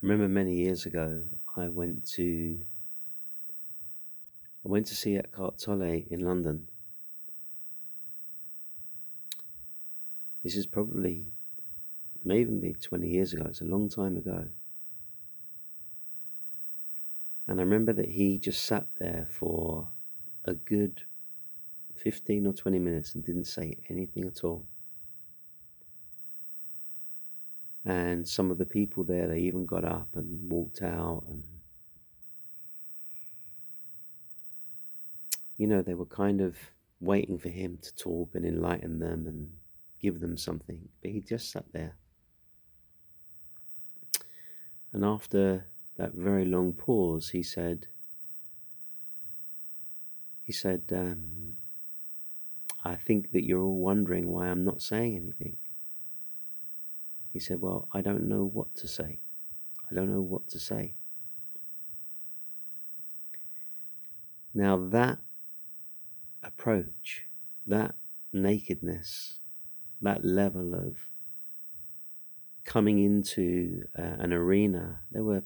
remember many years ago, I went to see Eckhart Tolle in London. This is probably, may even be 20 years ago. It's a long time ago. And I remember that he just sat there for a good 15 or 20 minutes and didn't say anything at all. And some of the people there, they even got up and walked out, and they were kind of waiting for him to talk and enlighten them and give them something. But he just sat there. And after that very long pause, he said, I think that you're all wondering why I'm not saying anything. He said, well, I don't know what to say. I don't know what to say. Now that approach, that nakedness, that level of coming into an arena, there were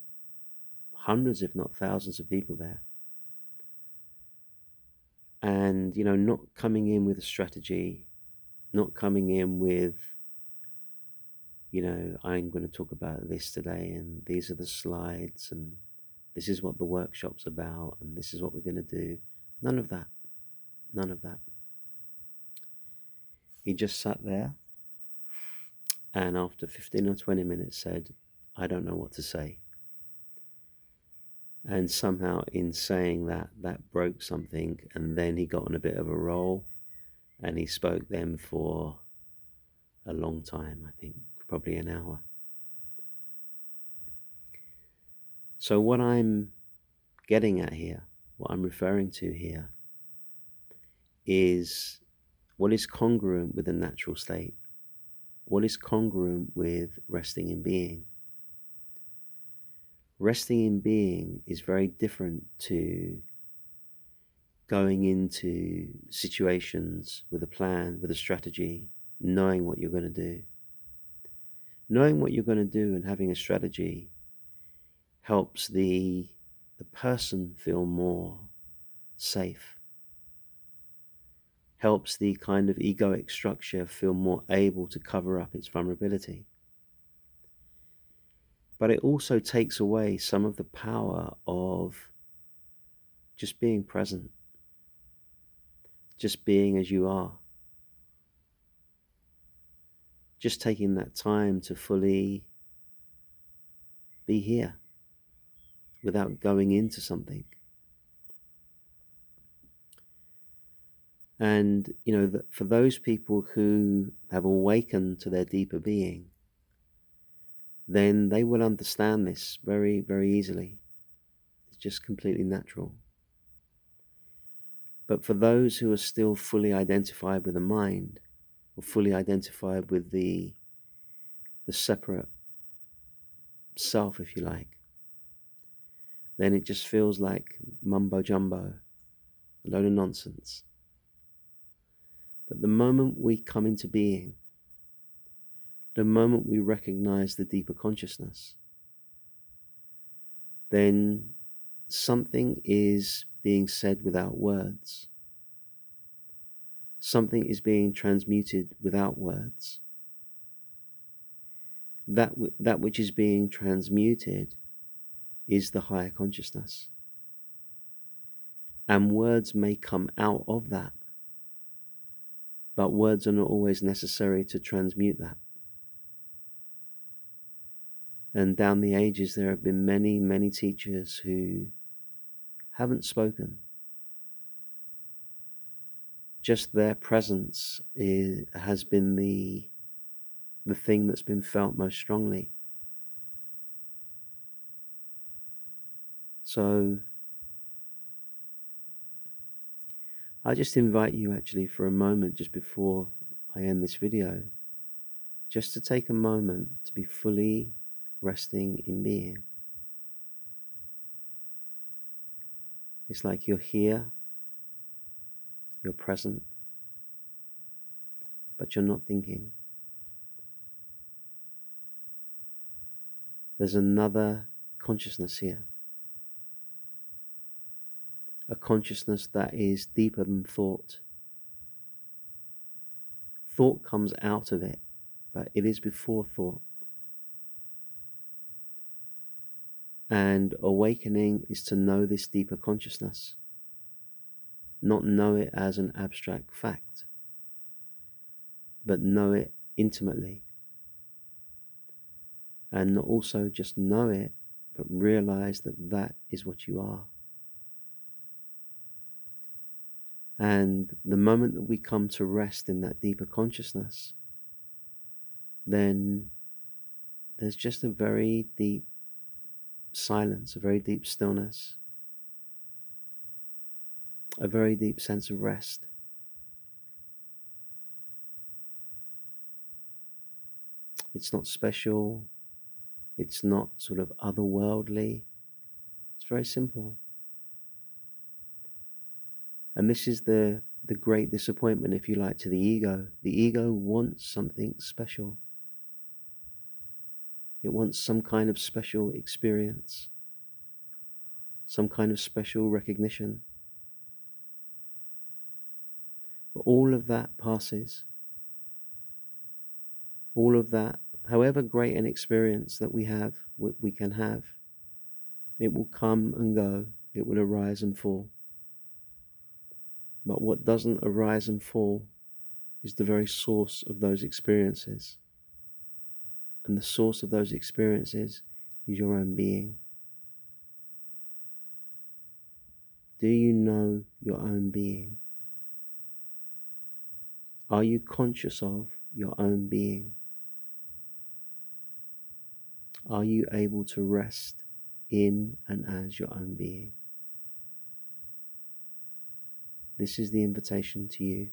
hundreds, if not thousands of people there. And, not coming in with a strategy, not coming in with, I'm going to talk about this today, and these are the slides, and this is what the workshop's about, and this is what we're going to do. None of that. None of that. He just sat there, and after 15 or 20 minutes said, I don't know what to say. And somehow in saying that, that broke something, and then he got on a bit of a roll, and he spoke then for a long time, I think, probably an hour. So what I'm getting at here, what I'm referring to here, is what is congruent with the natural state, what is congruent with resting in being. Resting in being is very different to going into situations with a plan, with a strategy, knowing what you're going to do. Knowing what you're going to do and having a strategy helps the person feel more safe, helps the kind of egoic structure feel more able to cover up its vulnerability. But it also takes away some of the power of just being present, just being as you are, just taking that time to fully be here without going into something. And, for those people who have awakened to their deeper being, then they will understand this very, very easily. It's just completely natural. But for those who are still fully identified with the mind, or fully identified with the separate self, if you like, then it just feels like mumbo jumbo, a load of nonsense. But the moment we come into being, the moment we recognize the deeper consciousness, then something is being said without words. Something is being transmuted without words. That which is being transmuted is the higher consciousness. And words may come out of that, but words are not always necessary to transmute that. And down the ages, there have been many, many teachers who haven't spoken. Just their presence has been the thing that's been felt most strongly. So I just invite you actually for a moment, just before I end this video, just to take a moment to be fully resting in being. It's like you're here, you're present, but you're not thinking. There's another consciousness here. A consciousness that is deeper than thought. Thought comes out of it, but it is before thought. And awakening is to know this deeper consciousness, not know it as an abstract fact, but know it intimately. And not also just know it, but realize that that is what you are. And the moment that we come to rest in that deeper consciousness, then there's just a very deep silence, a very deep stillness, a very deep sense of rest. It's not special, it's not sort of otherworldly, it's very simple. And this is the great disappointment, if you like, to the ego. The ego wants something special. It wants some kind of special experience, some kind of special recognition. But all of that passes. All of that, however great an experience that we can have, it will come and go, it will arise and fall. But what doesn't arise and fall is the very source of those experiences. And the source of those experiences is your own being. Do you know your own being? Are you conscious of your own being? Are you able to rest in and as your own being? This is the invitation to you.